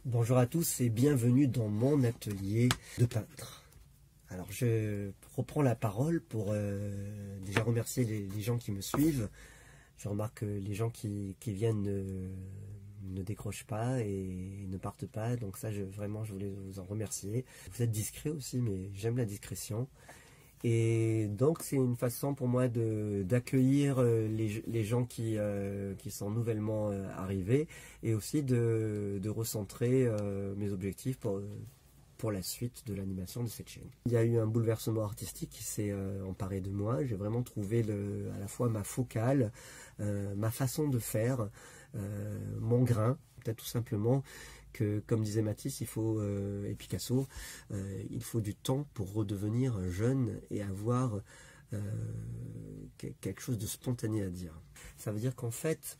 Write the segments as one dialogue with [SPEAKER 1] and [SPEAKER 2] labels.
[SPEAKER 1] Bonjour à tous et bienvenue dans mon atelier de peintre. Alors je reprends la parole pour déjà remercier les gens qui me suivent. Je remarque que les gens qui viennent ne décrochent pas et ne partent pas, donc ça vraiment je voulais vous en remercier. Vous êtes discret aussi, mais j'aime la discrétion. Et donc c'est une façon pour moi d'accueillir les gens qui sont nouvellement arrivés et aussi de recentrer mes objectifs pour la suite de l'animation de cette chaîne. Il y a eu un bouleversement artistique qui s'est emparé de moi. J'ai vraiment trouvé à la fois ma focale, ma façon de faire, mon grain, peut-être tout simplement. Que, comme disait Matisse, et Picasso, il faut du temps pour redevenir jeune et avoir quelque chose de spontané à dire. Ça veut dire qu'en fait,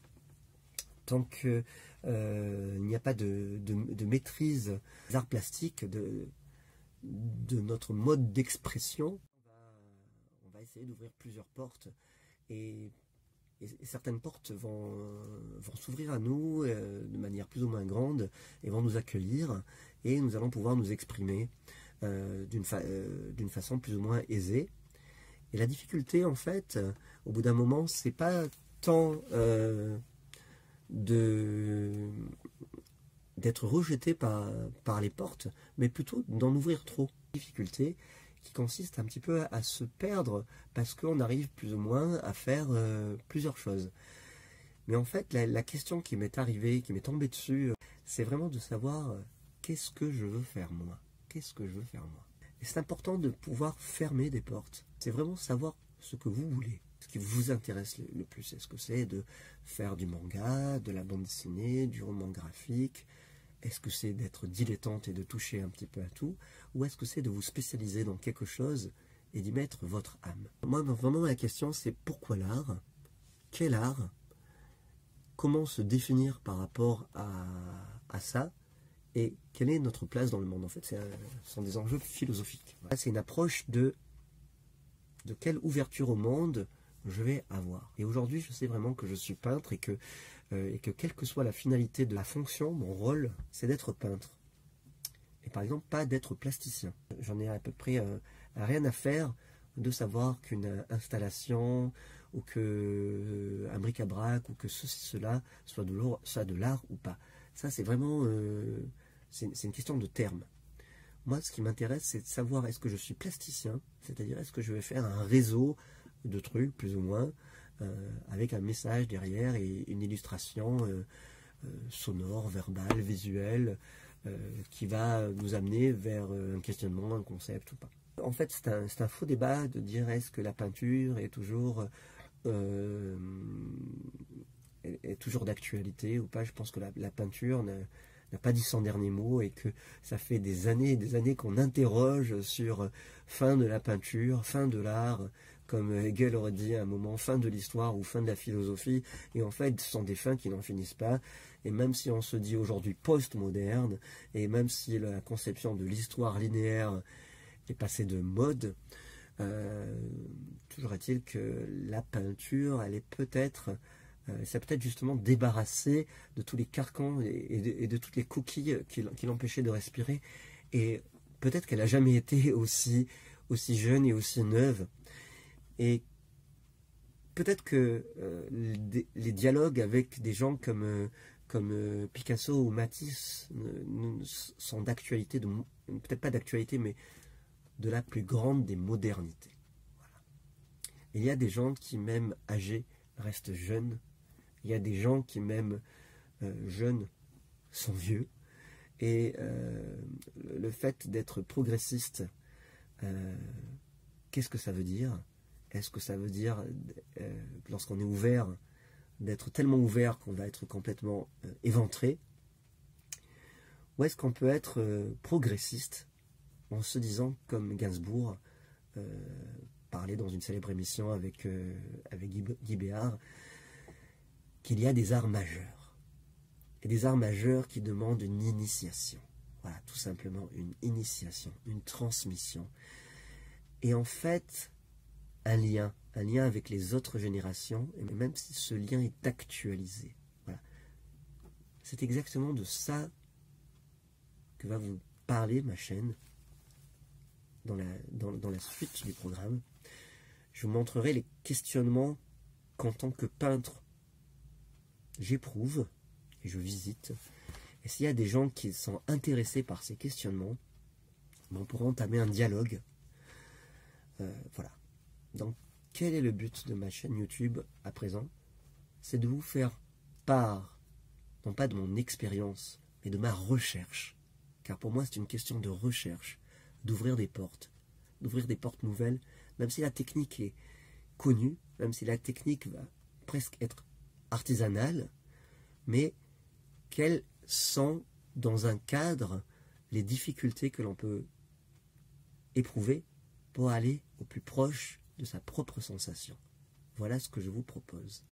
[SPEAKER 1] tant qu'il n'y a pas de maîtrise des arts plastiques, de notre mode d'expression, on va essayer d'ouvrir plusieurs portes et certaines portes vont s'ouvrir à nous de manière plus ou moins grande et vont nous accueillir et nous allons pouvoir nous exprimer d'une façon plus ou moins aisée. Et la difficulté, en fait, au bout d'un moment, c'est pas tant d'être rejeté par les portes, mais plutôt d'en ouvrir trop. Difficulté qui consiste un petit peu à se perdre parce qu'on arrive plus ou moins à faire plusieurs choses. Mais en fait, la question qui m'est arrivée, qui m'est tombée dessus, c'est vraiment de savoir qu'est-ce que je veux faire moi. Qu'est-ce que je veux faire moi. Et c'est important de pouvoir fermer des portes. C'est vraiment savoir ce que vous voulez, ce qui vous intéresse le plus. Est-ce que c'est de faire du manga, de la bande dessinée, du roman graphique? Est-ce que c'est d'être dilettante et de toucher un petit peu à tout? Ou est-ce que c'est de vous spécialiser dans quelque chose et d'y mettre votre âme? Moi, vraiment, la question, c'est pourquoi l'art? Quel art? Comment se définir par rapport à ça? Et quelle est notre place dans le monde? En fait, ce sont des enjeux philosophiques. C'est une approche de quelle ouverture au monde je vais avoir. Et aujourd'hui, je sais vraiment que je suis peintre et que quelle que soit la finalité de la fonction, mon rôle, c'est d'être peintre. Et par exemple, pas d'être plasticien. J'en ai à peu près rien à faire de savoir qu'une installation ou qu'un bric-à-brac ou que ceci, cela soit de l'art ou pas. Ça, c'est vraiment c'est une question de terme. Moi, ce qui m'intéresse, c'est de savoir est-ce que je suis plasticien, c'est-à-dire est-ce que je vais faire un réseau de trucs, plus ou moins, avec un message derrière et une illustration sonore, verbale, visuelle, qui va nous amener vers un questionnement, un concept ou pas. En fait, c'est un faux débat de dire est-ce que la peinture est toujours d'actualité ou pas. Je pense que la peinture n'a pas dit son dernier mot et que ça fait des années et des années qu'on interroge sur fin de la peinture, fin de l'art, comme Hegel aurait dit à un moment, fin de l'histoire ou fin de la philosophie, et en fait ce sont des fins qui n'en finissent pas, et même si on se dit aujourd'hui post-moderne, et même si la conception de l'histoire linéaire est passée de mode, toujours est-il que la peinture, elle est c'est peut-être justement débarrassée de tous les carcans et de toutes les coquilles qui l'empêchaient de respirer, et peut-être qu'elle n'a jamais été aussi jeune et aussi neuve. Et peut-être que les dialogues avec des gens comme Picasso ou Matisse sont d'actualité, peut-être pas d'actualité, mais de la plus grande des modernités. Voilà. Il y a des gens qui, même âgés, restent jeunes. Il y a des gens qui, même jeunes, sont vieux. Et le fait d'être progressiste, qu'est-ce que ça veut dire? Est-ce que ça veut dire, lorsqu'on est ouvert, d'être tellement ouvert qu'on va être complètement éventré? Ou est-ce qu'on peut être progressiste en se disant, comme Gainsbourg parlait dans une célèbre émission avec Guy Béard, qu'il y a des arts majeurs. Et des arts majeurs qui demandent une initiation. Voilà, tout simplement une initiation, une transmission. Et en fait, un lien avec les autres générations, et même si ce lien est actualisé. Voilà. C'est exactement de ça que va vous parler ma chaîne dans la suite du programme. Je vous montrerai les questionnements qu'en tant que peintre, j'éprouve et je visite. Et s'il y a des gens qui sont intéressés par ces questionnements, on pourra entamer un dialogue. Voilà. Donc, quel est le but de ma chaîne YouTube à présent? C'est de vous faire part, non pas de mon expérience, mais de ma recherche. Car pour moi, c'est une question de recherche, d'ouvrir des portes nouvelles, même si la technique est connue, même si la technique va presque être artisanale, mais quelles sont, dans un cadre, les difficultés que l'on peut éprouver pour aller au plus proche de sa propre sensation. Voilà ce que je vous propose.